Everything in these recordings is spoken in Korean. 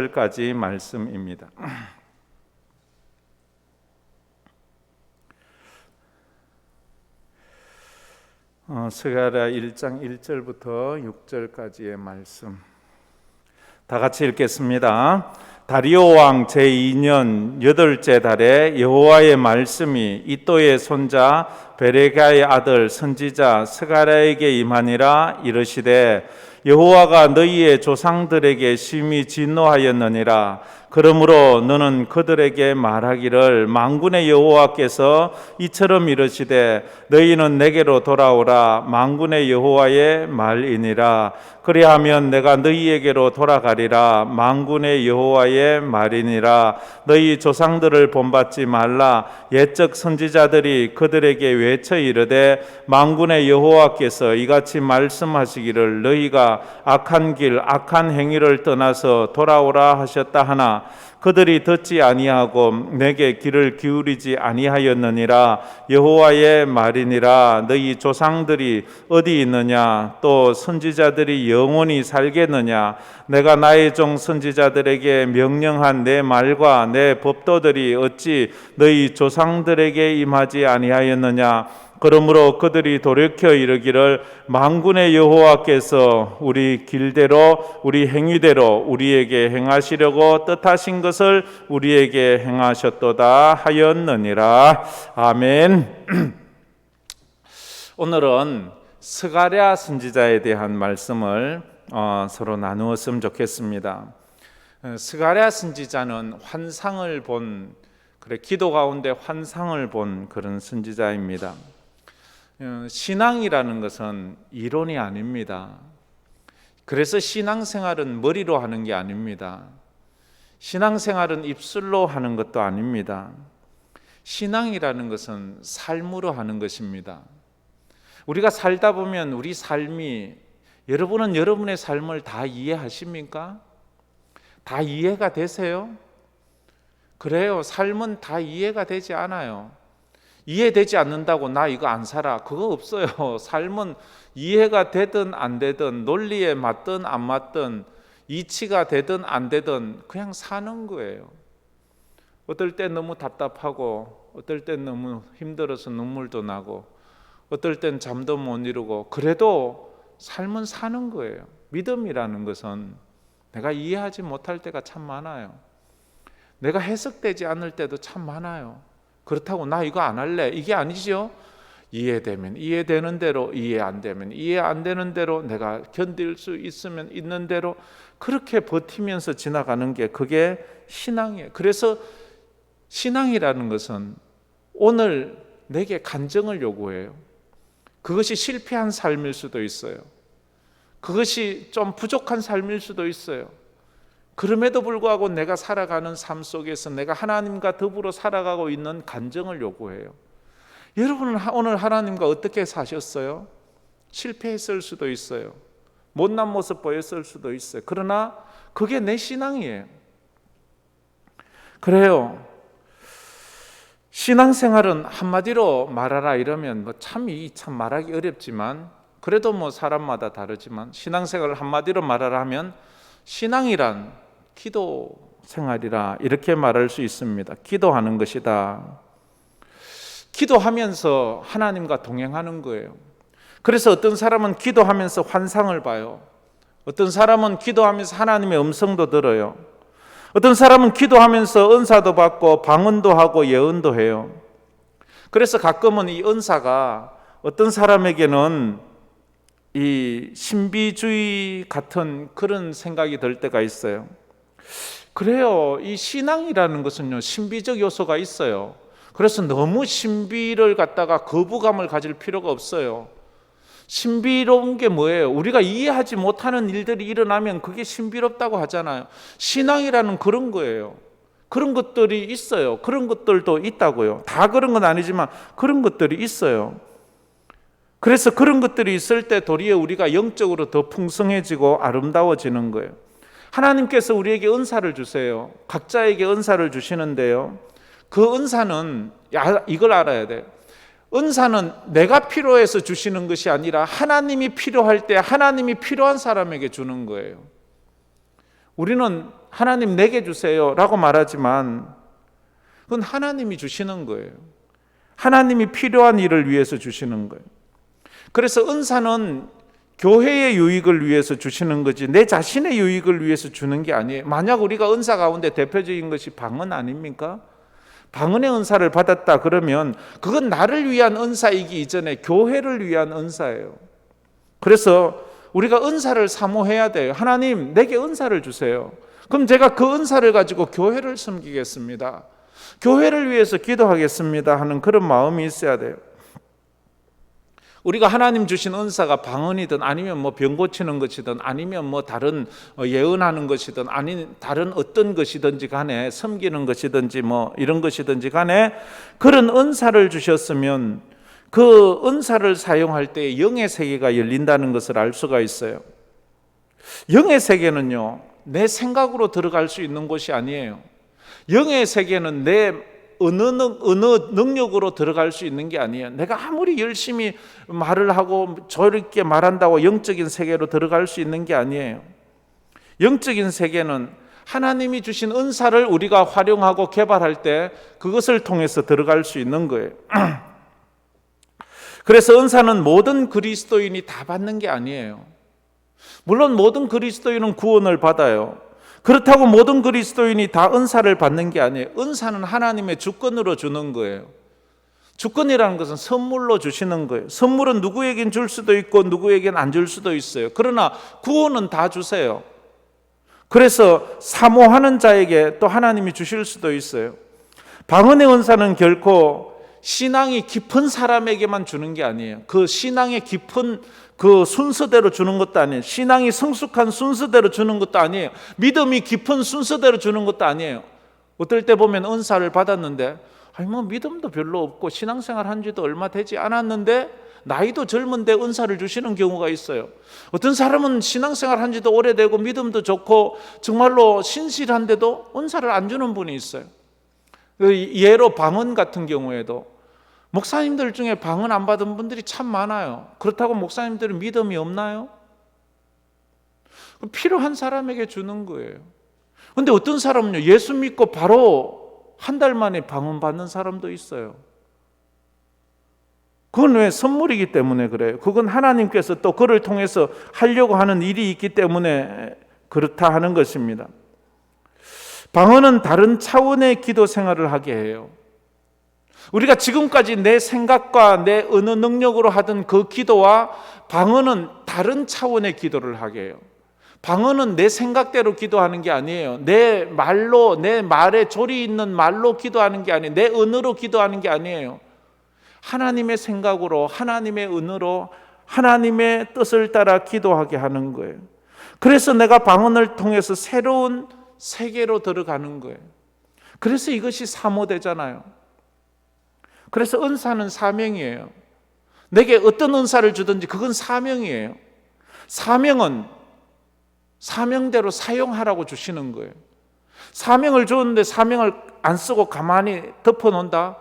까지 말씀입니다. 스가랴 1장 1절부터 6절까지의 말씀 다 같이 읽겠습니다. 다리오 왕 제2년 8째 달에 여호와의 말씀이 이또의 손자 베레가의 아들 선지자 스가랴에게 임하니라. 이르시되 여호와가 너희의 조상들에게 심히 진노하였느니라. 그러므로 너는 그들에게 말하기를 만군의 여호와께서 이처럼 이르시되 너희는 내게로 돌아오라. 만군의 여호와의 말이니라. 그리하면 내가 너희에게로 돌아가리라. 만군의 여호와의 말이니라. 너희 조상들을 본받지 말라. 옛적 선지자들이 그들에게 외쳐 이르되 만군의 여호와께서 이같이 말씀하시기를 너희가 악한 길 악한 행위를 떠나서 돌아오라 하셨다 하나 그들이 듣지 아니하고 내게 귀를 기울이지 아니하였느니라. 여호와의 말이니라. 너희 조상들이 어디 있느냐? 또 선지자들이 영원히 살겠느냐? 내가 나의 종 선지자들에게 명령한 내 말과 내 법도들이 어찌 너희 조상들에게 임하지 아니하였느냐? 그러므로 그들이 돌이켜 이르기를 만군의 여호와께서 우리 길대로 우리 행위대로 우리에게 행하시려고 뜻하신 것을 우리에게 행하셨도다 하였느니라. 아멘. 오늘은 스가랴 선지자에 대한 말씀을 서로 나누었으면 좋겠습니다. 스가랴 선지자는 환상을 본 기도 가운데 환상을 본 그런 선지자입니다. 신앙이라는 것은 이론이 아닙니다. 그래서 신앙생활은 머리로 하는 게 아닙니다. 신앙생활은 입술로 하는 것도 아닙니다. 신앙이라는 것은 삶으로 하는 것입니다. 우리가 살다 보면 우리 삶이, 여러분은 여러분의 삶을 다 이해하십니까? 다 이해가 되세요? 그래요. 삶은 다 이해가 되지 않아요. 이해되지 않는다고 나 이거 안 살아, 그거 없어요. 삶은 이해가 되든 안 되든, 논리에 맞든 안 맞든, 이치가 되든 안 되든 그냥 사는 거예요. 어떨 때 너무 답답하고, 어떨 때 너무 힘들어서 눈물도 나고, 어떨 땐 잠도 못 이루고, 그래도 삶은 사는 거예요. 믿음이라는 것은 내가 이해하지 못할 때가 참 많아요. 내가 해석되지 않을 때도 참 많아요. 그렇다고 나 이거 안 할래, 이게 아니죠. 이해되면 이해되는 대로, 이해 안 되면 이해 안 되는 대로, 내가 견딜 수 있으면 있는 대로 그렇게 버티면서 지나가는 게 그게 신앙이에요. 그래서 신앙이라는 것은 오늘 내게 간증을 요구해요. 그것이 실패한 삶일 수도 있어요. 그것이 좀 부족한 삶일 수도 있어요. 그럼에도 불구하고 내가 살아가는 삶 속에서 내가 하나님과 더불어 살아가고 있는 간증을 요구해요. 여러분은 오늘 하나님과 어떻게 사셨어요? 실패했을 수도 있어요. 못난 모습 보였을 수도 있어요. 그러나 그게 내 신앙이에요. 그래요. 신앙생활은 한마디로 말하라 이러면 참 말하기 어렵지만, 그래도 사람마다 다르지만, 신앙생활을 한마디로 말하라 하면 신앙이란 기도 생활이라 이렇게 말할 수 있습니다. 기도하는 것이다. 기도하면서 하나님과 동행하는 거예요. 그래서 어떤 사람은 기도하면서 환상을 봐요. 어떤 사람은 기도하면서 하나님의 음성도 들어요. 어떤 사람은 기도하면서 은사도 받고 방언도 하고 예언도 해요. 그래서 가끔은 이 은사가 어떤 사람에게는 이 신비주의 같은 그런 생각이 들 때가 있어요. 그래요. 이 신앙이라는 것은요, 신비적 요소가 있어요. 그래서 너무 신비를 갖다가 거부감을 가질 필요가 없어요. 신비로운 게 뭐예요? 우리가 이해하지 못하는 일들이 일어나면 그게 신비롭다고 하잖아요. 신앙이라는 그런 거예요. 그런 것들이 있어요. 그런 것들도 있다고요. 다 그런 건 아니지만 그런 것들이 있어요. 그래서 그런 것들이 있을 때 도리어 우리가 영적으로 더 풍성해지고 아름다워지는 거예요. 하나님께서 우리에게 은사를 주세요. 각자에게 은사를 주시는데요, 그 은사는 이걸 알아야 돼요. 은사는 내가 필요해서 주시는 것이 아니라 하나님이 필요할 때 하나님이 필요한 사람에게 주는 거예요. 우리는 하나님 내게 주세요 라고 말하지만 그건 하나님이 주시는 거예요. 하나님이 필요한 일을 위해서 주시는 거예요. 그래서 은사는 교회의 유익을 위해서 주시는 거지 내 자신의 유익을 위해서 주는 게 아니에요. 만약 우리가 은사 가운데 대표적인 것이 방언 아닙니까? 방언의 은사를 받았다 그러면 그건 나를 위한 은사이기 이전에 교회를 위한 은사예요. 그래서 우리가 은사를 사모해야 돼요. 하나님 내게 은사를 주세요. 그럼 제가 그 은사를 가지고 교회를 섬기겠습니다. 교회를 위해서 기도하겠습니다 하는 그런 마음이 있어야 돼요. 우리가 하나님 주신 은사가 방언이든 아니면 뭐 병 고치는 것이든 아니면 뭐 다른 예언하는 것이든 아니면 다른 어떤 것이든지 간에 섬기는 것이든지 뭐 이런 것이든지 간에 그런 은사를 주셨으면 그 은사를 사용할 때 영의 세계가 열린다는 것을 알 수가 있어요. 영의 세계는요 내 생각으로 들어갈 수 있는 곳이 아니에요. 영의 세계는 내 어느 능력으로 들어갈 수 있는 게 아니에요. 내가 아무리 열심히 말을 하고 저렇게 말한다고 영적인 세계로 들어갈 수 있는 게 아니에요. 영적인 세계는 하나님이 주신 은사를 우리가 활용하고 개발할 때 그것을 통해서 들어갈 수 있는 거예요. 그래서 은사는 모든 그리스도인이 다 받는 게 아니에요. 물론 모든 그리스도인은 구원을 받아요. 그렇다고 모든 그리스도인이 다 은사를 받는 게 아니에요. 은사는 하나님의 주권으로 주는 거예요. 주권이라는 것은 선물로 주시는 거예요. 선물은 누구에겐 줄 수도 있고 누구에겐 안 줄 수도 있어요. 그러나 구원은 다 주세요. 그래서 사모하는 자에게 또 하나님이 주실 수도 있어요. 방언의 은사는 결코 신앙이 깊은 사람에게만 주는 게 아니에요. 그 신앙의 깊은 그 순서대로 주는 것도 아니에요. 신앙이 성숙한 순서대로 주는 것도 아니에요. 믿음이 깊은 순서대로 주는 것도 아니에요. 어떨 때 보면 은사를 받았는데 아니 뭐 믿음도 별로 없고 신앙생활 한 지도 얼마 되지 않았는데 나이도 젊은데 은사를 주시는 경우가 있어요. 어떤 사람은 신앙생활 한 지도 오래되고 믿음도 좋고 정말로 신실한데도 은사를 안 주는 분이 있어요. 예로 방언 같은 경우에도 목사님들 중에 방언 안 받은 분들이 참 많아요. 그렇다고 목사님들은 믿음이 없나요? 필요한 사람에게 주는 거예요. 그런데 어떤 사람은요 예수 믿고 바로 한 달 만에 방언 받는 사람도 있어요. 그건 왜? 선물이기 때문에 그래요. 그건 하나님께서 또 그를 통해서 하려고 하는 일이 있기 때문에 그렇다 하는 것입니다. 방언은 다른 차원의 기도 생활을 하게 해요. 우리가 지금까지 내 생각과 내 어느 능력으로 하던 그 기도와 방언은 다른 차원의 기도를 하게 해요. 방언은 내 생각대로 기도하는 게 아니에요. 내 말로, 내 말에 조리 있는 말로 기도하는 게 아니에요. 내 언어로 기도하는 게 아니에요. 하나님의 생각으로, 하나님의 언어로, 하나님의 뜻을 따라 기도하게 하는 거예요. 그래서 내가 방언을 통해서 새로운 세계로 들어가는 거예요. 그래서 이것이 사모되잖아요. 그래서 은사는 사명이에요. 내게 어떤 은사를 주든지 그건 사명이에요. 사명은 사명대로 사용하라고 주시는 거예요. 사명을 주는데 사명을 안 쓰고 가만히 덮어놓는다?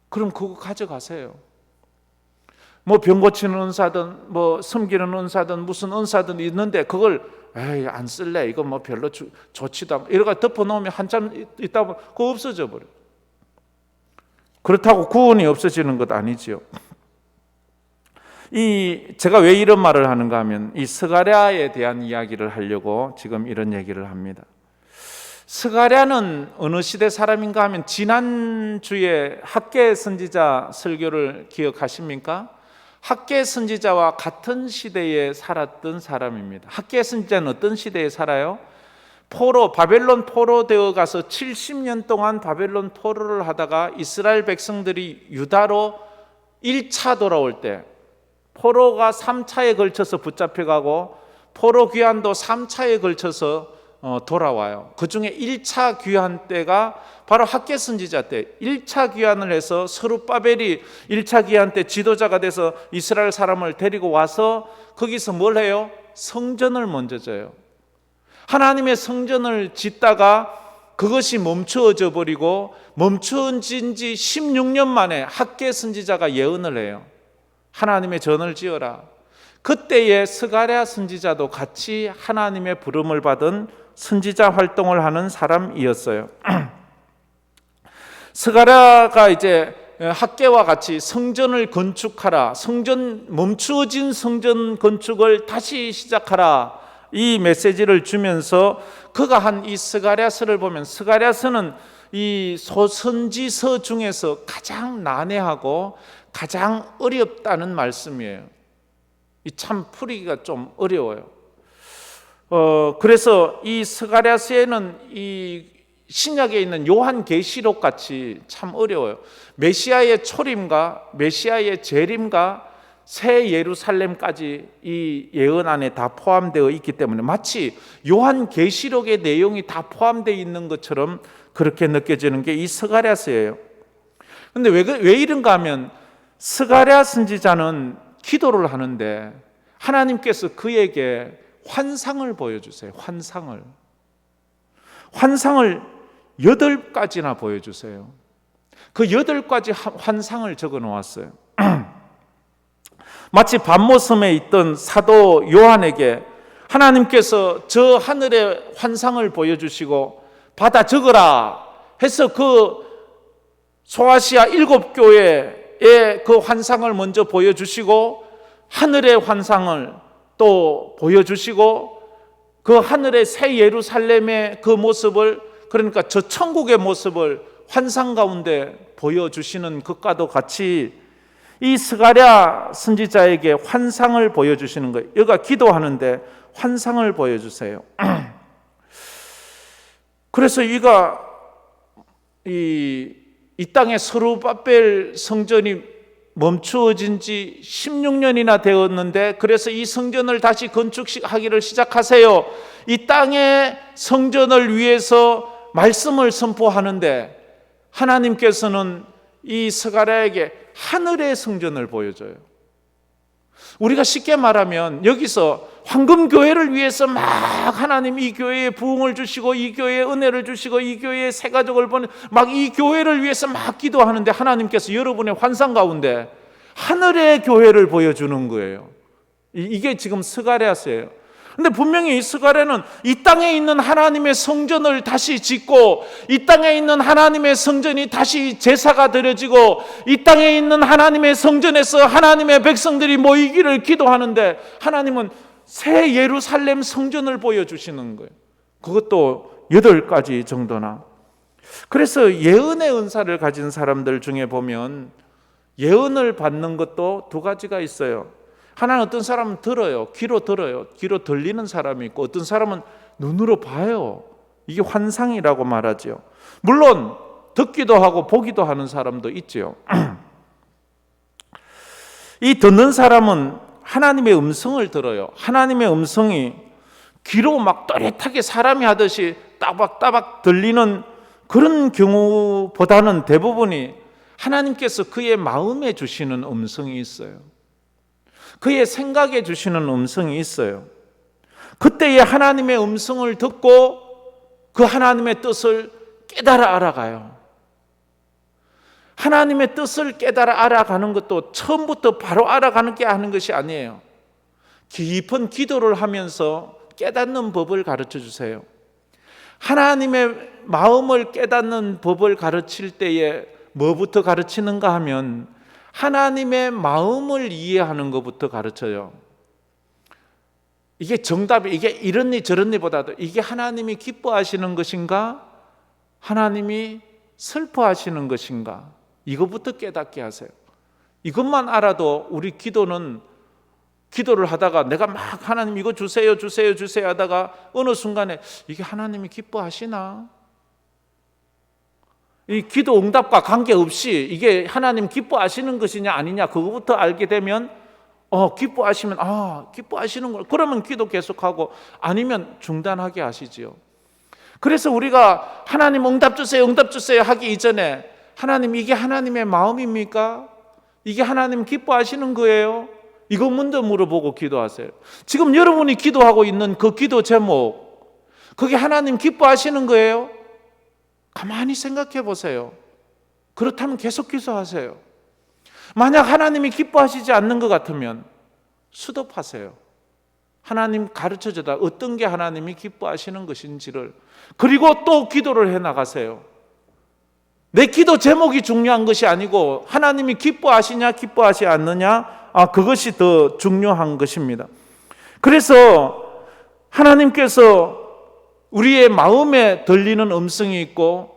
그럼 그거 가져가세요. 뭐 병 고치는 은사든 뭐 섬기는 은사든 무슨 은사든 있는데 그걸 에이 안 쓸래 이거 뭐 별로 좋지도 않고 이러고 덮어놓으면 한참 있다 보면 그거 없어져 버려요. 그렇다고 구원이 없어지는 것 아니지요. 제가 왜 이런 말을 하는가 하면 이 스가랴에 대한 이야기를 하려고 지금 이런 얘기를 합니다. 스가랴는 어느 시대 사람인가 하면 지난주에 학개 선지자 설교를 기억하십니까? 학개 선지자와 같은 시대에 살았던 사람입니다. 학개 선지자는 어떤 시대에 살아요? 바벨론 포로 되어 가서 70년 동안 바벨론 포로를 하다가 이스라엘 백성들이 유다로 1차 돌아올 때 포로가 3차에 걸쳐서 붙잡혀가고 포로 귀환도 3차에 걸쳐서 돌아와요. 그 중에 1차 귀환 때가 바로 학개 선지자 때 1차 귀환을 해서 스룹바벨이 1차 귀환 때 지도자가 돼서 이스라엘 사람을 데리고 와서 거기서 뭘 해요? 성전을 먼저 져요. 하나님의 성전을 짓다가 그것이 멈추어져 버리고 멈추어진 지 16년 만에 학개 선지자가 예언을 해요. 하나님의 전을 지어라. 그때에 스가랴 선지자도 같이 하나님의 부름을 받은 선지자 활동을 하는 사람이었어요. 스가랴가 이제 학계와 같이 성전을 건축하라, 멈추어진 성전 건축을 다시 시작하라, 이 메시지를 주면서 그가 한 이 스가랴서를 보면, 스가랴서는 이 소선지서 중에서 가장 난해하고 가장 어렵다는 말씀이에요. 이 참 풀이가 좀 어려워요. 그래서 이 스가랴서에는 이 신약에 있는 요한계시록 같이 참 어려워요. 메시아의 초림과 메시아의 재림과 새 예루살렘까지 이 예언 안에 다 포함되어 있기 때문에 마치 요한계시록의 내용이 다 포함되어 있는 것처럼 그렇게 느껴지는 게 이 스가랴서예요. 그런데 왜 이런가 하면 스가랴 선지자는 기도를 하는데 하나님께서 그에게 환상을 보여주세요. 환상을 8가지나 보여주세요. 그 8가지 환상을 적어 놓았어요. 마치 밤모섬에 있던 사도 요한에게 하나님께서 저 하늘의 환상을 보여주시고 받아 적어라 해서 그 소아시아 7교회의 그 환상을 먼저 보여주시고 하늘의 환상을 또 보여주시고 그 하늘의 새 예루살렘의 그 모습을, 그러니까 저 천국의 모습을 환상 가운데 보여주시는 것과도 같이 이 스가랴 선지자에게 환상을 보여주시는 거예요. 여기가 기도하는데 환상을 보여주세요. 그래서 이가 이 땅에 스룹바벨 성전이 멈추어진 지 16년이나 되었는데, 그래서 이 성전을 다시 건축하기를 시작하세요. 이 땅의 성전을 위해서 말씀을 선포하는데 하나님께서는 이 스가랴에게 하늘의 성전을 보여줘요. 우리가 쉽게 말하면 여기서 황금교회를 위해서 막 하나님 이 교회에 부흥을 주시고 이 교회에 은혜를 주시고 이 교회에 새 가족을 보내 막 이 교회를 위해서 막 기도하는데 하나님께서 여러분의 환상 가운데 하늘의 교회를 보여주는 거예요. 이게 지금 스가랴서예요. 근데 분명히 이 스가랴는 이 땅에 있는 하나님의 성전을 다시 짓고 이 땅에 있는 하나님의 성전이 다시 제사가 드려지고 이 땅에 있는 하나님의 성전에서 하나님의 백성들이 모이기를 기도하는데 하나님은 새 예루살렘 성전을 보여주시는 거예요. 그것도 8가지 정도나. 그래서 예언의 은사를 가진 사람들 중에 보면 예언을 받는 것도 2가지가 있어요. 하나는 어떤 사람은 들어요. 귀로 들리는 사람이 있고 어떤 사람은 눈으로 봐요. 이게 환상이라고 말하죠. 물론 듣기도 하고 보기도 하는 사람도 있죠. 이 듣는 사람은 하나님의 음성을 들어요. 하나님의 음성이 귀로 막 또렷하게 사람이 하듯이 따박따박 들리는 그런 경우보다는 대부분이 하나님께서 그의 마음에 주시는 음성이 있어요. 그의 생각에 주시는 음성이 있어요. 그때에 하나님의 음성을 듣고 그 하나님의 뜻을 깨달아 알아가요. 하나님의 뜻을 깨달아 알아가는 것도 처음부터 바로 알아가는 게 하는 것이 아니에요. 깊은 기도를 하면서 깨닫는 법을 가르쳐 주세요. 하나님의 마음을 깨닫는 법을 가르칠 때에 뭐부터 가르치는가 하면 하나님의 마음을 이해하는 것부터 가르쳐요. 이게 정답이 이게 이런 일 저런 일보다도 이게 하나님이 기뻐하시는 것인가 하나님이 슬퍼하시는 것인가 이것부터 깨닫게 하세요. 이것만 알아도 우리 기도를 하다가 내가 막 하나님 이거 주세요 하다가 어느 순간에 이게 하나님이 기뻐하시나? 이 기도 응답과 관계없이 이게 하나님 기뻐하시는 것이냐 아니냐 그거부터 알게 되면 기뻐하시면 기뻐하시는 걸 그러면 기도 계속하고 아니면 중단하게 하시지요. 그래서 우리가 하나님 응답 주세요 하기 이전에 하나님 이게 하나님의 마음입니까? 이게 하나님 기뻐하시는 거예요? 이거 먼저 물어보고 기도하세요. 지금 여러분이 기도하고 있는 그 기도 제목 그게 하나님 기뻐하시는 거예요? 가만히 생각해 보세요. 그렇다면 계속 기도하세요. 만약 하나님이 기뻐하시지 않는 것 같으면 스톱하세요. 하나님 가르쳐줘다 어떤 게 하나님이 기뻐하시는 것인지를. 그리고 또 기도를 해 나가세요. 내 기도 제목이 중요한 것이 아니고 하나님이 기뻐하시냐 기뻐하지 않느냐, 그것이 더 중요한 것입니다. 그래서 하나님께서 우리의 마음에 들리는 음성이 있고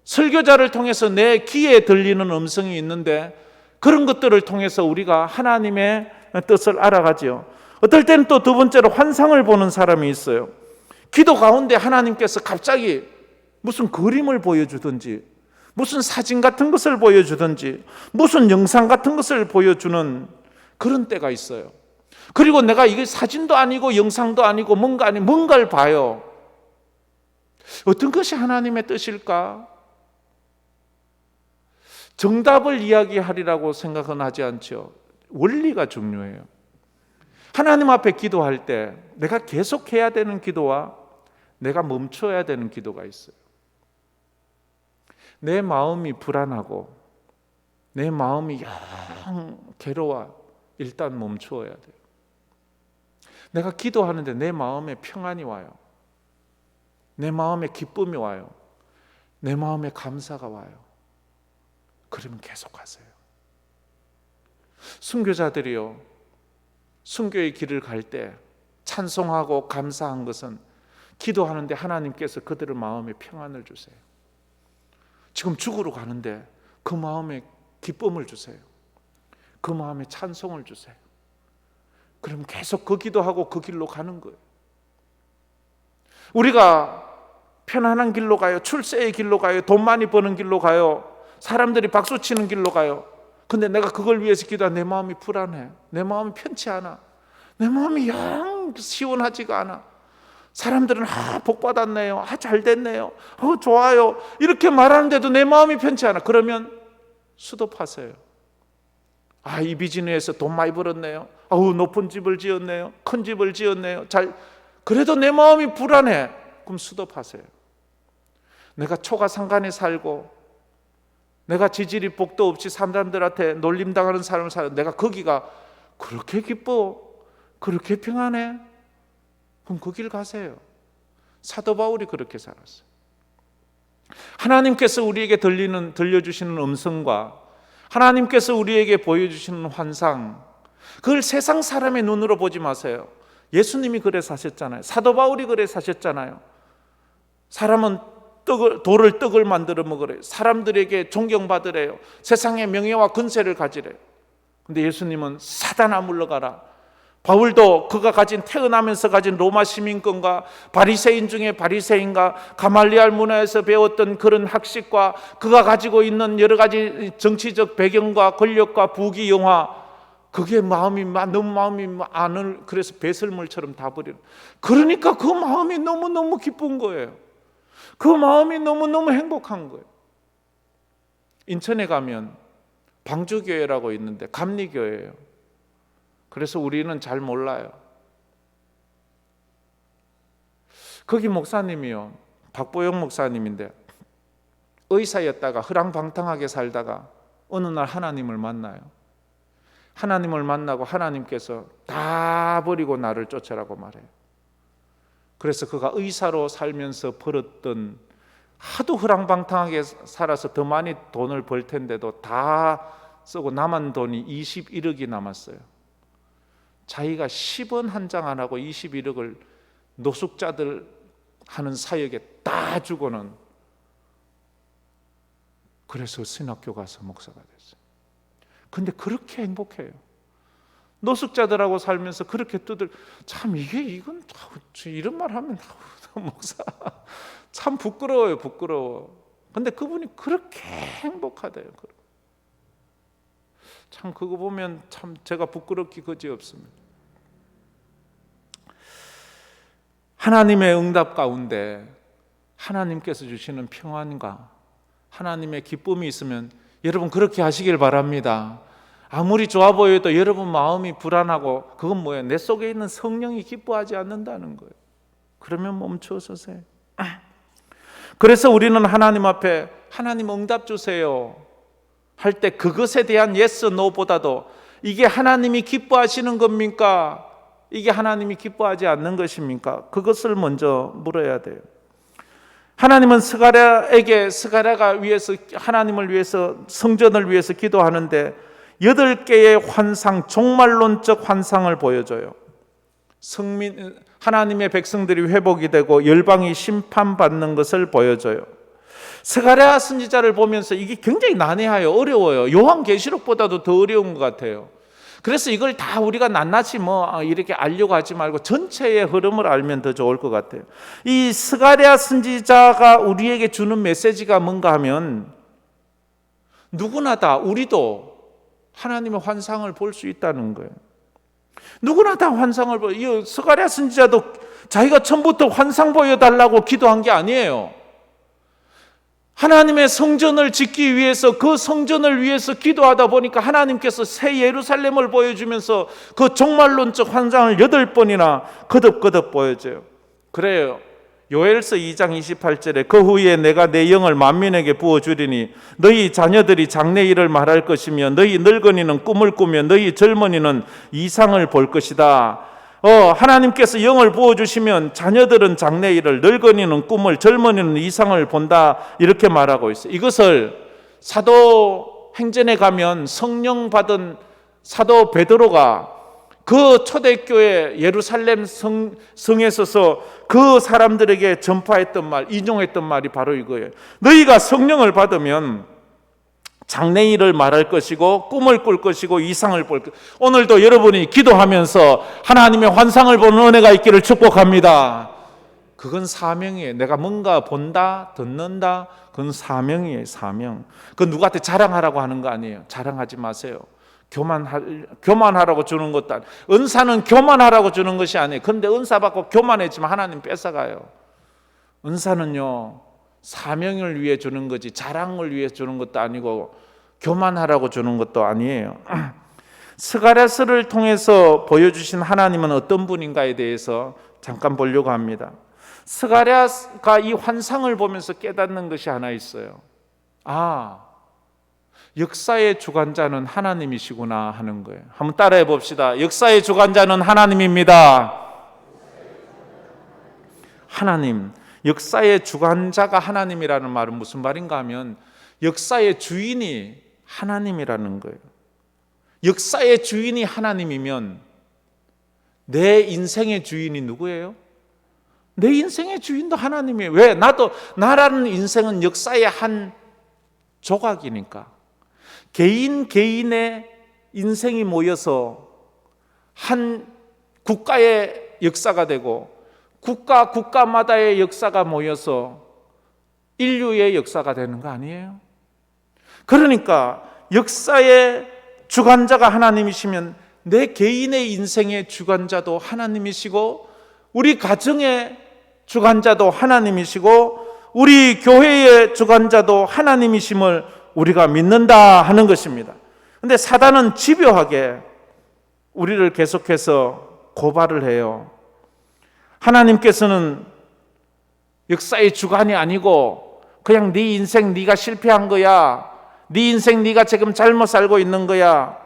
설교자를 통해서 내 귀에 들리는 음성이 있는데, 그런 것들을 통해서 우리가 하나님의 뜻을 알아가지요. 어떨 때는 또 두 번째로 환상을 보는 사람이 있어요. 기도 가운데 하나님께서 갑자기 무슨 그림을 보여주든지, 무슨 사진 같은 것을 보여주든지, 무슨 영상 같은 것을 보여주는 그런 때가 있어요. 그리고 내가 이게 사진도 아니고 영상도 아니고 뭔가를 봐요. 어떤 것이 하나님의 뜻일까? 정답을 이야기하리라고 생각은 하지 않죠. 원리가 중요해요. 하나님 앞에 기도할 때 내가 계속해야 되는 기도와 내가 멈춰야 되는 기도가 있어요. 내 마음이 불안하고 내 마음이 영 괴로워, 일단 멈추어야 돼요. 내가 기도하는데 내 마음에 평안이 와요. 내 마음에 기쁨이 와요. 내 마음에 감사가 와요. 그러면 계속하세요. 순교자들이요, 순교의 길을 갈 때 찬송하고 감사한 것은 기도하는데 하나님께서 그들의 마음에 평안을 주세요. 지금 죽으러 가는데 그 마음에 기쁨을 주세요. 그 마음에 찬송을 주세요. 그럼 계속 그 기도하고 그 길로 가는 거예요. 우리가 편안한 길로 가요. 출세의 길로 가요. 돈 많이 버는 길로 가요. 사람들이 박수치는 길로 가요. 근데 내가 그걸 위해서 기도하면 내 마음이 불안해. 내 마음이 편치 않아. 내 마음이 영 시원하지가 않아. 사람들은 복 받았네요. 잘 됐네요. 좋아요. 이렇게 말하는데도 내 마음이 편치 않아. 그러면 스톱하세요. 이 비즈니스에서 돈 많이 벌었네요. 높은 집을 지었네요. 큰 집을 지었네요. 그래도 내 마음이 불안해. 그럼 스톱하세요. 내가 초가상간에 살고 내가 지질이 복도 없이 사람들한테 놀림당하는 삶을 살아. 내가 거기가 그렇게 기뻐, 그렇게 평안해? 그럼 그 길 가세요. 사도 바울이 그렇게 살았어요. 하나님께서 우리에게 들려주시는 음성과 하나님께서 우리에게 보여주시는 환상, 그걸 세상 사람의 눈으로 보지 마세요. 예수님이 그래 사셨잖아요. 사도 바울이 그래 사셨잖아요. 사람은 돌을 떡을 만들어 먹으래요. 사람들에게 존경받으래요. 세상의 명예와 권세를 가지래요. 근데 예수님은 사단아 물러가라. 바울도 그가 태어나면서 가진 로마 시민권과 바리새인 중에 바리새인과 가말리알 문화에서 배웠던 그런 학식과 그가 가지고 있는 여러 가지 정치적 배경과 권력과 부귀 영화, 그게 너무 마음이 안을 그래서 배설물처럼 다 버리는. 그러니까 그 마음이 너무너무 기쁜 거예요. 그 마음이 너무너무 행복한 거예요. 인천에 가면 방주교회라고 있는데 감리교회예요. 그래서 우리는 잘 몰라요. 거기 목사님이요, 박보영 목사님인데 의사였다가 허랑방탕하게 살다가 어느 날 하나님을 만나요. 하나님을 만나고 하나님께서 다 버리고 나를 쫓아라고 말해요. 그래서 그가 의사로 살면서 벌었던, 하도 허랑방탕하게 살아서 더 많이 돈을 벌 텐데도 다 쓰고 남은 돈이 21억이 남았어요. 자기가 10원 한 장 안 하고 21억을 노숙자들 하는 사역에 다 주고는, 그래서 신학교 가서 목사가 됐어요. 근데 그렇게 행복해요. 노숙자들하고 살면서 그렇게 참 이건 이런 말 하면 목사 참 부끄러워요. 부끄러워. 근데 그분이 그렇게 행복하대요. 참 그거 보면 참 제가 부끄럽기 그지없습니다. 하나님의 응답 가운데 하나님께서 주시는 평안과 하나님의 기쁨이 있으면 여러분 그렇게 하시길 바랍니다. 아무리 좋아 보여도 여러분 마음이 불안하고, 그건 뭐예요? 내 속에 있는 성령이 기뻐하지 않는다는 거예요. 그러면 멈춰서세요. 그래서 우리는 하나님 앞에 하나님 응답 주세요 할 때 그것에 대한 yes, no보다도 이게 하나님이 기뻐하시는 겁니까? 이게 하나님이 기뻐하지 않는 것입니까? 그것을 먼저 물어야 돼요. 하나님은 스가랴가 위해서, 하나님을 위해서, 성전을 위해서 기도하는데 8개의 환상, 종말론적 환상을 보여줘요. 하나님의 백성들이 회복이 되고 열방이 심판받는 것을 보여줘요. 스가랴 선지자를 보면서 이게 굉장히 난해해요. 어려워요. 요한계시록보다도 더 어려운 것 같아요. 그래서 이걸 다 우리가 낱낱이 이렇게 알려고 하지 말고 전체의 흐름을 알면 더 좋을 것 같아요. 이 스가랴 선지자가 우리에게 주는 메시지가 뭔가 하면, 누구나 다, 우리도 하나님의 환상을 볼 수 있다는 거예요. 누구나 다 환상을 이 스가랴 선지자도 자기가 처음부터 환상 보여달라고 기도한 게 아니에요. 하나님의 성전을 짓기 위해서, 그 성전을 위해서 기도하다 보니까 하나님께서 새 예루살렘을 보여주면서 그 종말론적 환상을 8번이나 거듭거듭 보여줘요. 그래요. 요엘서 2장 28절에 그 후에 내가 내 영을 만민에게 부어주리니 너희 자녀들이 장래일을 말할 것이며 너희 늙은이는 꿈을 꾸며 너희 젊은이는 이상을 볼 것이다. 하나님께서 영을 부어주시면 자녀들은 장래일을, 늙은이는 꿈을, 젊은이는 이상을 본다, 이렇게 말하고 있어요. 이것을 사도행전에 가면 성령 받은 사도 베드로가 그 초대교회 예루살렘 성에 서서 그 사람들에게 전파했던 말, 인용했던 말이 바로 이거예요. 너희가 성령을 받으면 장래일을 말할 것이고 꿈을 꿀 것이고 이상을 볼 것이고. 오늘도 여러분이 기도하면서 하나님의 환상을 보는 은혜가 있기를 축복합니다. 그건 사명이에요. 내가 뭔가 본다, 듣는다, 그건 사명이에요. 사명. 그건 누구한테 자랑하라고 하는 거 아니에요. 자랑하지 마세요. 교만하라고 주는 것도 아니에요. 은사는 교만하라고 주는 것이 아니에요. 그런데 은사 받고 교만해지면 하나님 뺏어가요. 은사는요, 사명을 위해 주는 거지 자랑을 위해 주는 것도 아니고 교만하라고 주는 것도 아니에요. 스가랴서를 통해서 보여주신 하나님은 어떤 분인가에 대해서 잠깐 보려고 합니다. 스가랴가 이 환상을 보면서 깨닫는 것이 하나 있어요. 역사의 주관자는 하나님이시구나 하는 거예요. 한번 따라해 봅시다. 역사의 주관자는 하나님입니다. 하나님. 역사의 주관자가 하나님이라는 말은 무슨 말인가 하면 역사의 주인이 하나님이라는 거예요. 역사의 주인이 하나님이면 내 인생의 주인이 누구예요? 내 인생의 주인도 하나님이에요. 왜? 나라는 인생은 역사의 한 조각이니까. 개인의 인생이 모여서 한 국가의 역사가 되고 국가마다의 역사가 모여서 인류의 역사가 되는 거 아니에요? 그러니까 역사의 주관자가 하나님이시면 내 개인의 인생의 주관자도 하나님이시고 우리 가정의 주관자도 하나님이시고 우리 교회의 주관자도 하나님이심을 우리가 믿는다 하는 것입니다. 그런데 사단은 집요하게 우리를 계속해서 고발을 해요. 하나님께서는 역사의 주관이 아니고 그냥 네 인생 네가 실패한 거야. 네 인생 네가 지금 잘못 살고 있는 거야.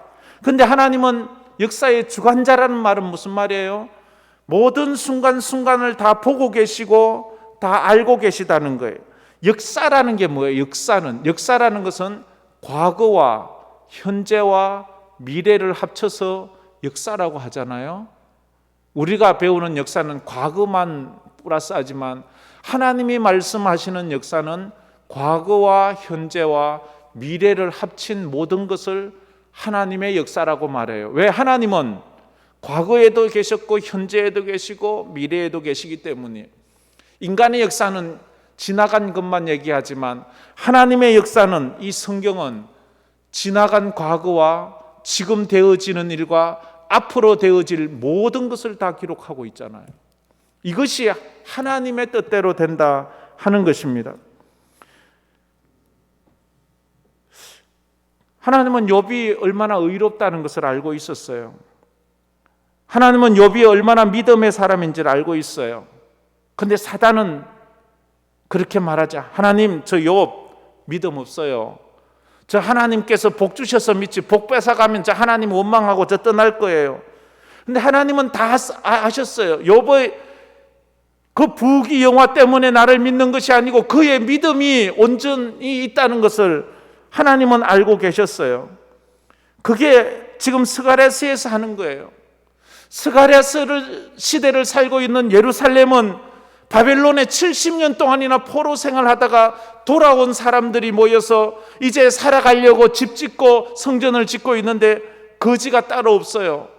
그런데 하나님은 역사의 주관자라는 말은 무슨 말이에요? 모든 순간순간을 다 보고 계시고 다 알고 계시다는 거예요. 역사라는 게 뭐예요? 역사라는 것은 과거와 현재와 미래를 합쳐서 역사라고 하잖아요. 우리가 배우는 역사는 과거만 플러스하지만 하나님이 말씀하시는 역사는 과거와 현재와 미래를 합친 모든 것을 하나님의 역사라고 말해요. 왜? 하나님은 과거에도 계셨고 현재에도 계시고 미래에도 계시기 때문이에요. 인간의 역사는 지나간 것만 얘기하지만 하나님의 역사는, 이 성경은 지나간 과거와 지금 되어지는 일과 앞으로 되어질 모든 것을 다 기록하고 있잖아요. 이것이 하나님의 뜻대로 된다 하는 것입니다. 하나님은 욥이 얼마나 의롭다는 것을 알고 있었어요. 하나님은 욥이 얼마나 믿음의 사람인지를 알고 있어요. 그런데 사단은 그렇게 말하자. 하나님, 저 욥 믿음 없어요. 저 하나님께서 복 주셔서 믿지 복 뺏어가면 저 하나님 원망하고 저 떠날 거예요. 근데 하나님은 다 아셨어요. 욥의 그 부귀영화 때문에 나를 믿는 것이 아니고 그의 믿음이 온전히 있다는 것을 하나님은 알고 계셨어요. 그게 지금 스가랴서에서 하는 거예요. 스가랴서 시대를 살고 있는 예루살렘은 바벨론에 70년 동안이나 포로 생활하다가 돌아온 사람들이 모여서 이제 살아가려고 집 짓고 성전을 짓고 있는데 거지가 따로 없어요.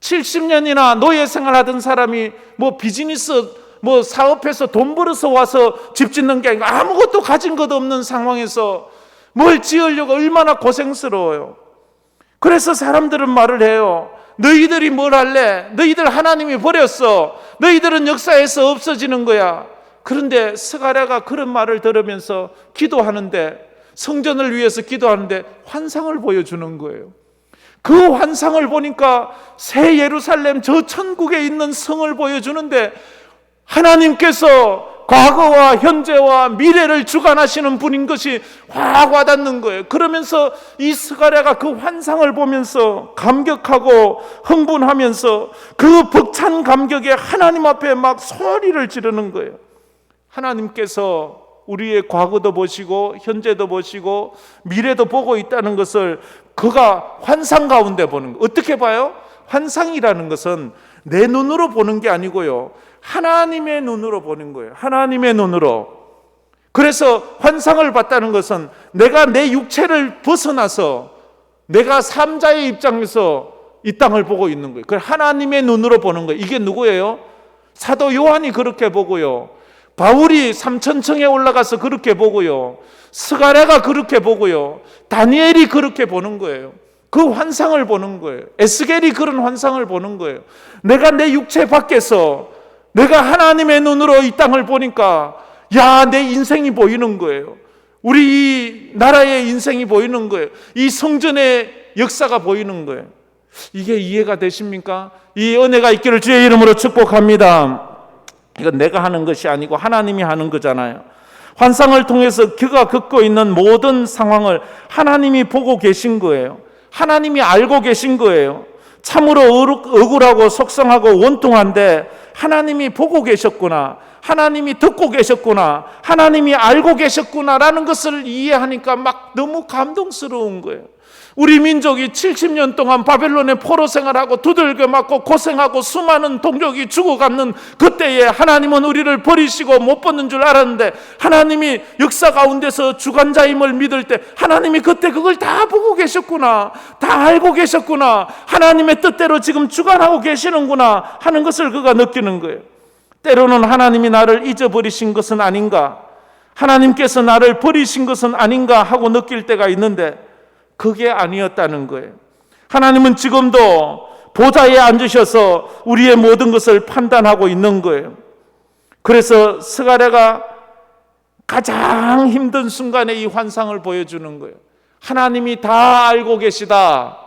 70년이나 노예 생활하던 사람이 비즈니스 사업해서 돈 벌어서 와서 집 짓는 게 아니고 아무것도 가진 것 없는 상황에서 뭘 지으려고 얼마나 고생스러워요. 그래서 사람들은 말을 해요. 너희들이 뭘 할래? 너희들 하나님이 버렸어. 너희들은 역사에서 없어지는 거야. 그런데 스가랴가 그런 말을 들으면서 기도하는데, 성전을 위해서 기도하는데 환상을 보여주는 거예요. 그 환상을 보니까 새 예루살렘, 저 천국에 있는 성을 보여주는데 하나님께서 과거와 현재와 미래를 주관하시는 분인 것이 확 와닿는 거예요. 그러면서 이 스가랴가 그 환상을 보면서 감격하고 흥분하면서 그 벅찬 감격에 하나님 앞에 막 소리를 지르는 거예요. 하나님께서 우리의 과거도 보시고 현재도 보시고 미래도 보고 있다는 것을 그가 환상 가운데 보는 거예요. 어떻게 봐요? 환상이라는 것은 내 눈으로 보는 게 아니고요, 하나님의 눈으로 보는 거예요. 하나님의 눈으로. 그래서 환상을 봤다는 것은 내가 내 육체를 벗어나서 내가 삼자의 입장에서 이 땅을 보고 있는 거예요. 그걸 하나님의 눈으로 보는 거예요. 이게 누구예요? 사도 요한이 그렇게 보고요, 바울이 삼천청에 올라가서 그렇게 보고요, 스가랴가 그렇게 보고요, 다니엘이 그렇게 보는 거예요. 그 환상을 보는 거예요. 에스겔이 그런 환상을 보는 거예요. 내가 내 육체 밖에서 내가 하나님의 눈으로 이 땅을 보니까 내 인생이 보이는 거예요. 우리 이 나라의 인생이 보이는 거예요. 이 성전의 역사가 보이는 거예요. 이게 이해가 되십니까? 이 은혜가 있기를 주의 이름으로 축복합니다. 이건 내가 하는 것이 아니고 하나님이 하는 거잖아요. 환상을 통해서 그가 겪고 있는 모든 상황을 하나님이 보고 계신 거예요. 하나님이 알고 계신 거예요. 참으로 억울하고 속상하고 원통한데 하나님이 보고 계셨구나, 하나님이 듣고 계셨구나, 하나님이 알고 계셨구나라는 것을 이해하니까 막 너무 감동스러운 거예요. 우리 민족이 70년 동안 바벨론의 포로 생활하고 두들겨 맞고 고생하고 수많은 동족이 죽어가는 그때에 하나님은 우리를 버리시고 못 벗는 줄 알았는데, 하나님이 역사 가운데서 주관자임을 믿을 때 하나님이 그때 그걸 다 보고 계셨구나, 다 알고 계셨구나, 하나님의 뜻대로 지금 주관하고 계시는구나 하는 것을 그가 느끼는 거예요. 때로는 하나님이 나를 잊어버리신 것은 아닌가, 하나님께서 나를 버리신 것은 아닌가 하고 느낄 때가 있는데 그게 아니었다는 거예요. 하나님은 지금도 보좌에 앉으셔서 우리의 모든 것을 판단하고 있는 거예요. 그래서 스가랴가 가장 힘든 순간에 이 환상을 보여주는 거예요. 하나님이 다 알고 계시다,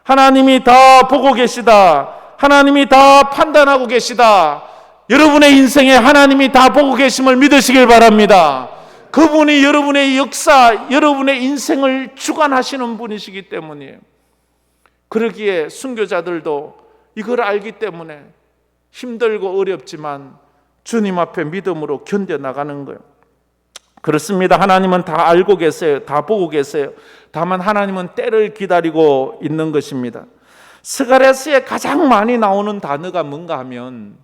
하나님이 다 보고 계시다, 하나님이 다 판단하고 계시다. 여러분의 인생에 하나님이 다 보고 계심을 믿으시길 바랍니다. 그분이 여러분의 역사, 여러분의 인생을 주관하시는 분이시기 때문이에요. 그러기에 순교자들도 이걸 알기 때문에 힘들고 어렵지만 주님 앞에 믿음으로 견뎌나가는 거예요. 그렇습니다. 하나님은 다 알고 계세요. 다 보고 계세요. 다만 하나님은 때를 기다리고 있는 것입니다. 스가랴서에 가장 많이 나오는 단어가 뭔가 하면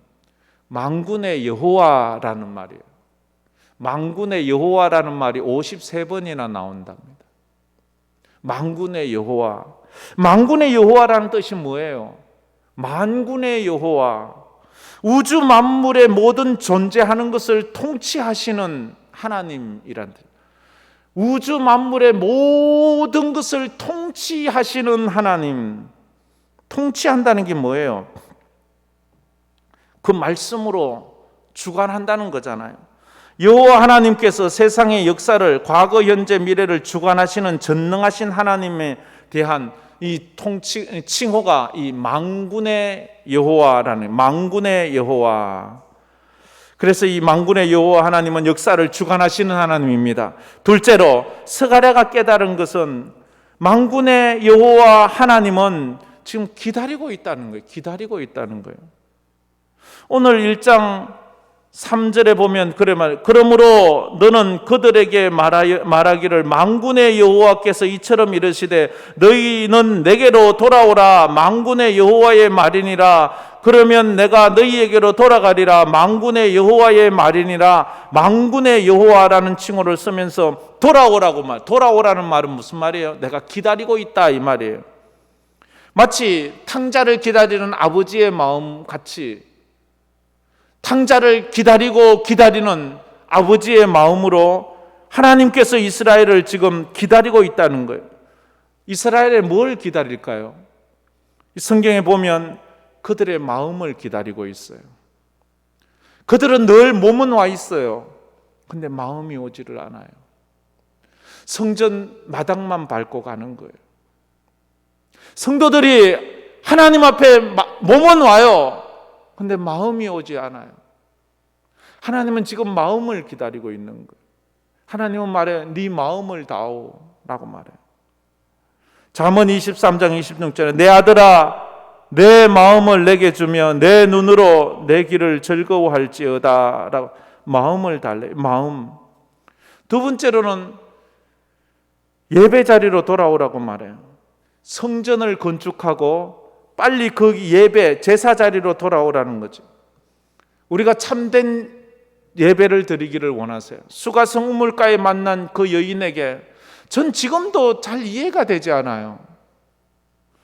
만군의 여호와라는 말이에요. 만군의 여호와라는 말이 53번이나 나온답니다. 만군의 여호와. 만군의 여호와라는 뜻이 뭐예요? 만군의 여호와. 우주 만물의 모든 존재하는 것을 통치하시는 하나님이란 뜻. 우주 만물의 모든 것을 통치하시는 하나님. 통치한다는 게 뭐예요? 그 말씀으로 주관한다는 거잖아요. 여호와 하나님께서 세상의 역사를, 과거, 현재, 미래를 주관하시는 전능하신 하나님에 대한 이 칭호가 이 만군의 여호와라는, 만군의 여호와. 그래서 이 만군의 여호와 하나님은 역사를 주관하시는 하나님입니다. 둘째로 스가랴가 깨달은 것은 만군의 여호와 하나님은 지금 기다리고 있다는 거예요. 기다리고 있다는 거예요. 오늘 1장 3절에 보면 그러므로 너는 그들에게 말하기를 만군의 여호와께서 이처럼 이르시되 너희는 내게로 돌아오라. 만군의 여호와의 말이니라. 그러면 내가 너희에게로 돌아가리라. 만군의 여호와의 말이니라. 만군의 여호와라는 칭호를 쓰면서 돌아오라는 말은 무슨 말이에요? 내가 기다리고 있다 이 말이에요. 마치 탕자를 기다리는 아버지의 마음 같이 탕자를 기다리는 아버지의 마음으로 하나님께서 이스라엘을 지금 기다리고 있다는 거예요. 이스라엘에 뭘 기다릴까요? 성경에 보면 그들의 마음을 기다리고 있어요. 그들은 늘 몸은 와 있어요. 근데 마음이 오지를 않아요. 성전 마당만 밟고 가는 거예요. 성도들이 하나님 앞에 몸은 와요. 근데 마음이 오지 않아요. 하나님은 지금 마음을 기다리고 있는 거예요. 하나님은 말해요. 네 마음을 다오 라고 말해요. 잠언 23장 26절에 내 아들아 내 마음을 내게 주며 내 눈으로 내 길을 즐거워할지어다 라고 마음을 달래. 마음. 두 번째로는 예배 자리로 돌아오라고 말해요. 성전을 건축하고 빨리 그 예배 제사 자리로 돌아오라는 거죠. 우리가 참된 예배를 드리기를 원하세요. 수가성 우물가에 만난 그 여인에게 전 지금도 잘 이해가 되지 않아요.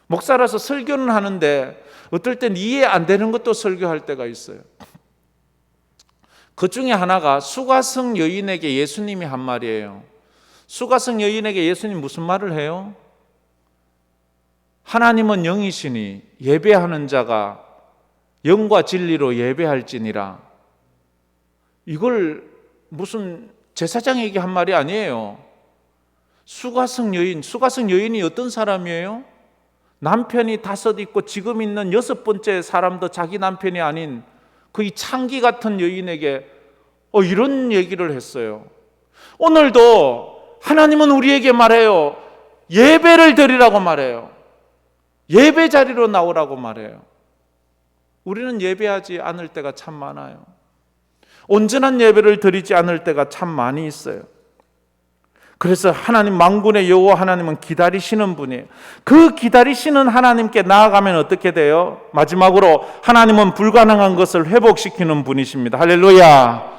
목사라서 설교는 하는데 어떨 땐 이해 안 되는 것도 설교할 때가 있어요. 그 중에 하나가 수가성 여인에게 예수님이 한 말이에요. 수가성 여인에게 예수님 무슨 말을 해요? 하나님은 영이시니 예배하는 자가 영과 진리로 예배할지니라. 이걸 무슨 제사장에게 한 말이 아니에요. 수가성 여인이 어떤 사람이에요? 남편이 5 있고 지금 있는 6번째 사람도 자기 남편이 아닌 그 이 창기 같은 여인에게 이런 얘기를 했어요. 오늘도 하나님은 우리에게 말해요. 예배를 드리라고 말해요. 예배 자리로 나오라고 말해요. 우리는 예배하지 않을 때가 참 많아요. 온전한 예배를 드리지 않을 때가 참 많이 있어요. 그래서 하나님 만군의 여호와 하나님은 기다리시는 분이에요. 그 기다리시는 하나님께 나아가면 어떻게 돼요? 마지막으로 하나님은 불가능한 것을 회복시키는 분이십니다. 할렐루야.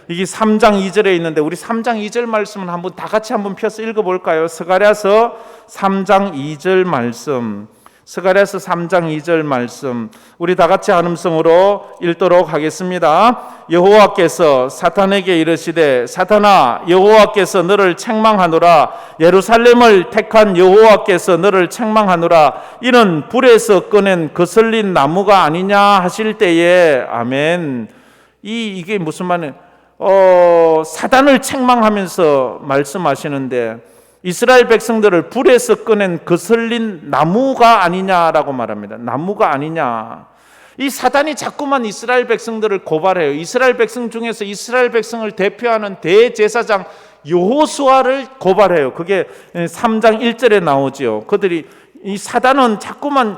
이게 3장 2절에 있는데 우리 3장 2절 말씀은 다 같이 한번 펴서 읽어볼까요? 스가랴서 3장 2절 말씀. 스가랴서 3장 2절 말씀 우리 다 같이 한음성으로 읽도록 하겠습니다. 여호와께서 사탄에게 이르시되 사탄아 여호와께서 너를 책망하노라. 예루살렘을 택한 여호와께서 너를 책망하노라. 이는 불에서 꺼낸 거슬린 나무가 아니냐 하실 때에 아멘. 이게 무슨 말이에요? 사단을 책망하면서 말씀하시는데 이스라엘 백성들을 불에서 꺼낸 거슬린 나무가 아니냐라고 말합니다. 나무가 아니냐. 이 사단이 자꾸만 이스라엘 백성들을 고발해요. 이스라엘 백성 중에서 이스라엘 백성을 대표하는 대제사장 여호수아를 고발해요. 그게 3장 1절에 나오죠. 그들이 이 사단은 자꾸만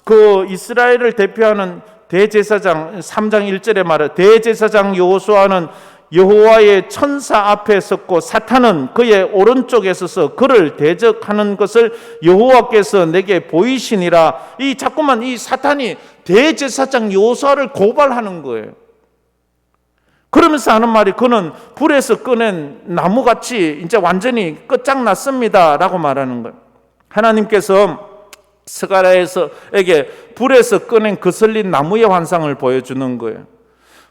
그 이스라엘을 대표하는 대제사장 3장 1절에 말해 대제사장 여호수아는 여호와의 천사 앞에 섰고 사탄은 그의 오른쪽에 서서 그를 대적하는 것을 여호와께서 내게 보이시니라. 자꾸만 이 사탄이 대제사장 여호수아를 고발하는 거예요. 그러면서 하는 말이 그는 불에서 꺼낸 나무같이 이제 완전히 끝장났습니다 라고 말하는 거예요. 하나님께서 스가랴에게 불에서 꺼낸 거슬린 나무의 환상을 보여주는 거예요.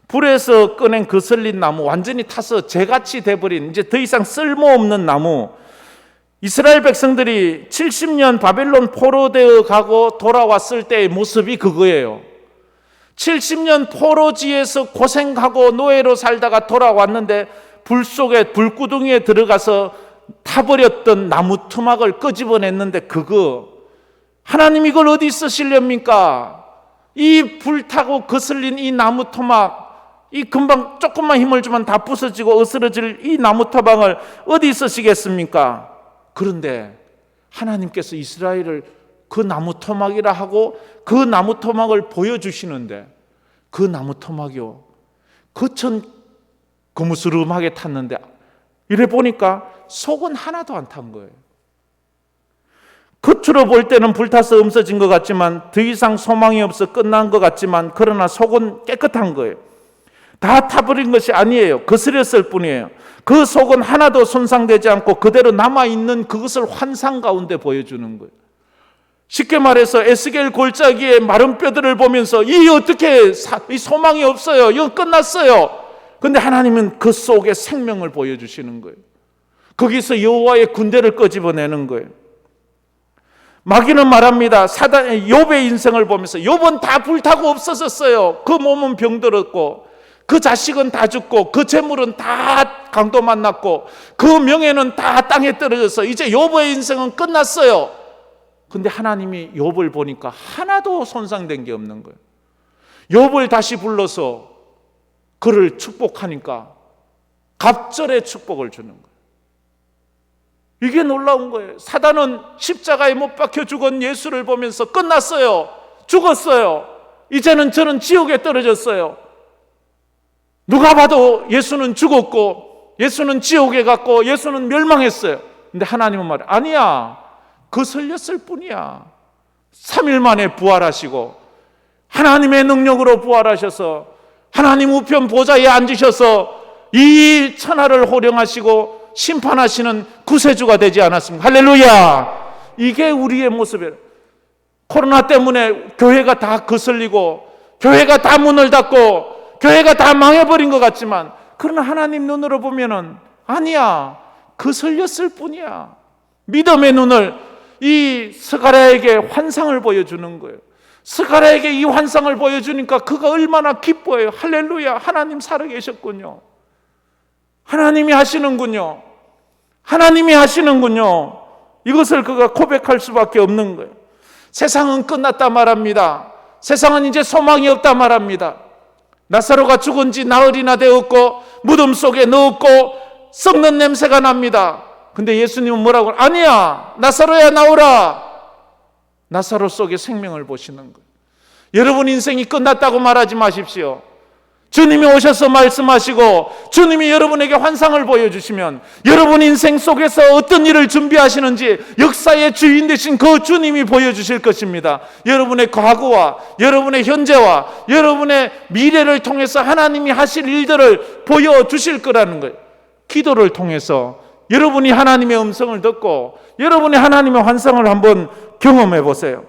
불에서 꺼낸 거슬린 나무, 완전히 타서 재같이 돼버린 이제 더 이상 쓸모없는 나무. 이스라엘 백성들이 70년 바벨론 포로되어 가고 돌아왔을 때의 모습이 그거예요. 70년 포로지에서 고생하고 노예로 살다가 돌아왔는데 불 속에 불구덩이에 들어가서 타버렸던 나무 토막을 끄집어냈는데 그거 하나님 이걸 어디 쓰시렵니까? 이 불타고 거슬린 이 나무 토막, 이 금방 조금만 힘을 주면 다 부서지고 으스러질 이 나무 토막을 어디 쓰시겠습니까? 그런데 하나님께서 이스라엘을 그 나무 토막이라 하고 그 나무 토막을 보여주시는데 그 나무 토막이요, 그천 거무스름하게 탔는데 이래 보니까 속은 하나도 안 탄 거예요. 겉으로 볼 때는 불타서 없어진 것 같지만, 더 이상 소망이 없어 끝난 것 같지만, 그러나 속은 깨끗한 거예요. 다 타버린 것이 아니에요. 거스렸을 뿐이에요. 그 속은 하나도 손상되지 않고 그대로 남아있는 그것을 환상 가운데 보여주는 거예요. 쉽게 말해서 에스겔 골짜기의 마른 뼈들을 보면서 이 어떻게 이 소망이 없어요, 이거 끝났어요. 근데 하나님은 그 속에 생명을 보여주시는 거예요. 거기서 여호와의 군대를 끄집어내는 거예요. 마귀는 말합니다. 사단의 욥의 인생을 보면서 욥은 다 불타고 없어졌어요. 그 몸은 병들었고 그 자식은 다 죽고 그 재물은 다 강도 만났고 그 명예는 다 땅에 떨어져서 이제 욥의 인생은 끝났어요. 근데 하나님이 욥을 보니까 하나도 손상된 게 없는 거예요. 욥을 다시 불러서 그를 축복하니까 갑절의 축복을 주는 거예요. 이게 놀라운 거예요. 사단은 십자가에 못 박혀 죽은 예수를 보면서 끝났어요, 죽었어요, 이제는 저는 지옥에 떨어졌어요. 누가 봐도 예수는 죽었고 예수는 지옥에 갔고 예수는 멸망했어요. 근데 하나님은 말해요, 아니야, 거슬렸을 뿐이야. 3일 만에 부활하시고 하나님의 능력으로 부활하셔서 하나님 우편 보좌에 앉으셔서 이 천하를 호령하시고 심판하시는 구세주가 되지 않았습니까? 할렐루야. 이게 우리의 모습이에요. 코로나 때문에 교회가 다 거슬리고 교회가 다 문을 닫고 교회가 다 망해버린 것 같지만, 그러나 하나님 눈으로 보면은 아니야, 거슬렸을 뿐이야. 믿음의 눈을 이 스가랴에게 환상을 보여주는 거예요. 스가랴에게 이 환상을 보여주니까 그가 얼마나 기뻐해요. 할렐루야, 하나님 살아계셨군요. 하나님이 하시는군요. 하나님이 하시는군요. 이것을 그가 고백할 수밖에 없는 거예요. 세상은 끝났다 말합니다. 세상은 이제 소망이 없다 말합니다. 나사로가 죽은 지 나흘이나 되었고 무덤 속에 넣었고 썩는 냄새가 납니다. 근데 예수님은 뭐라고? 아니야, 나사로야 나오라. 나사로 속에 생명을 보시는 거예요. 여러분 인생이 끝났다고 말하지 마십시오. 주님이 오셔서 말씀하시고 주님이 여러분에게 환상을 보여주시면 여러분 인생 속에서 어떤 일을 준비하시는지 역사의 주인 되신 그 주님이 보여주실 것입니다. 여러분의 과거와 여러분의 현재와 여러분의 미래를 통해서 하나님이 하실 일들을 보여주실 거라는 거예요. 기도를 통해서 여러분이 하나님의 음성을 듣고 여러분이 하나님의 환상을 한번 경험해 보세요.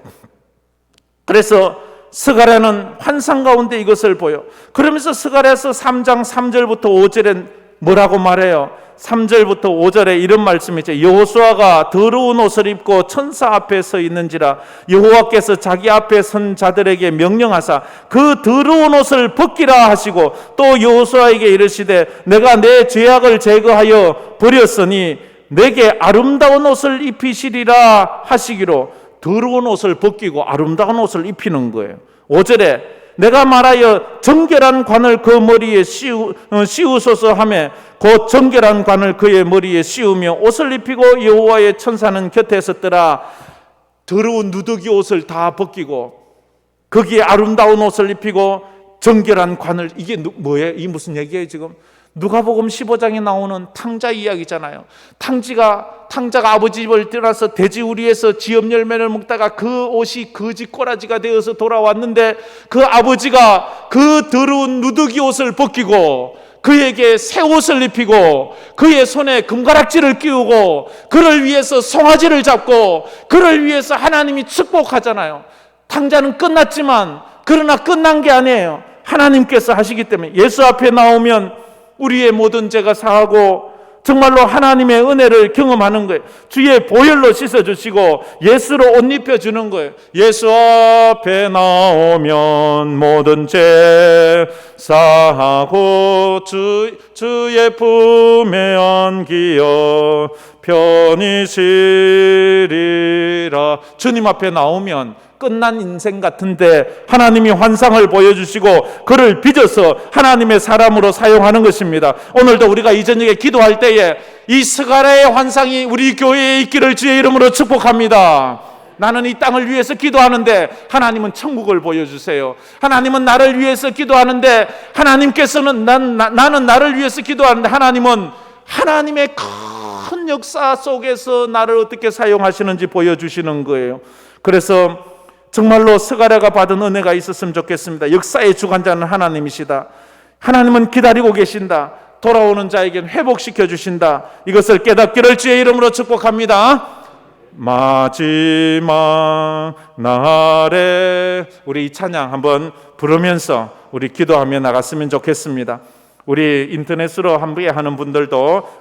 그래서 스가랴는 환상 가운데 이것을 보여. 그러면서 스가랴서 3장 3절부터 5절에 뭐라고 말해요? 3절부터 5절에 이런 말씀이 있죠. 여호수아가 더러운 옷을 입고 천사 앞에 서 있는지라 여호와께서 자기 앞에 선 자들에게 명령하사 그 더러운 옷을 벗기라 하시고, 또 여호수아에게 이르시되 내가 내 죄악을 제거하여 버렸으니 내게 아름다운 옷을 입히시리라 하시기로, 더러운 옷을 벗기고 아름다운 옷을 입히는 거예요. 5절에 내가 말하여 정결한 관을 그 머리에 씌우소서 하며 곧 정결한 관을 그의 머리에 씌우며 옷을 입히고 여호와의 천사는 곁에 섰더라. 더러운 누더기 옷을 다 벗기고 거기에 아름다운 옷을 입히고 정결한 관을, 이게 뭐예요? 이 무슨 얘기예요 지금? 누가복음 15장에 나오는 탕자 이야기잖아요. 탕자가 아버지 집을 떠나서 돼지우리에서 지엽 열매를 먹다가 그 옷이 거지 꼬라지가 되어서 돌아왔는데 그 아버지가 그 더러운 누더기 옷을 벗기고 그에게 새 옷을 입히고 그의 손에 금가락지를 끼우고 그를 위해서 송아지를 잡고 그를 위해서 하나님이 축복하잖아요. 탕자는 끝났지만 그러나 끝난 게 아니에요. 하나님께서 하시기 때문에 예수 앞에 나오면 우리의 모든 죄가 사하고 정말로 하나님의 은혜를 경험하는 거예요. 주의 보혈로 씻어주시고 예수로 옷 입혀주는 거예요. 예수 앞에 나오면 모든 죄 사하고 주의 품에 안기어 편히 쉬리라. 주님 앞에 나오면 끝난 인생 같은데 하나님이 환상을 보여주시고 그를 빚어서 하나님의 사람으로 사용하는 것입니다. 오늘도 우리가 이 저녁에 기도할 때에 이 스가랴의 환상이 우리 교회에 있기를 주의 이름으로 축복합니다. 나는 이 땅을 위해서 기도하는데 하나님은 천국을 보여주세요. 하나님은 나를 위해서 기도하는데 하나님께서는 나는 나를 위해서 기도하는데 하나님은 하나님의 큰 역사 속에서 나를 어떻게 사용하시는지 보여주시는 거예요. 그래서 정말로 스가랴가 받은 은혜가 있었으면 좋겠습니다. 역사의 주관자는 하나님이시다. 하나님은 기다리고 계신다. 돌아오는 자에게는 회복시켜 주신다. 이것을 깨닫기를 주의 이름으로 축복합니다. 마지막 날에 우리 이 찬양 한번 부르면서 우리 기도하며 나갔으면 좋겠습니다. 우리 인터넷으로 함께 하는 분들도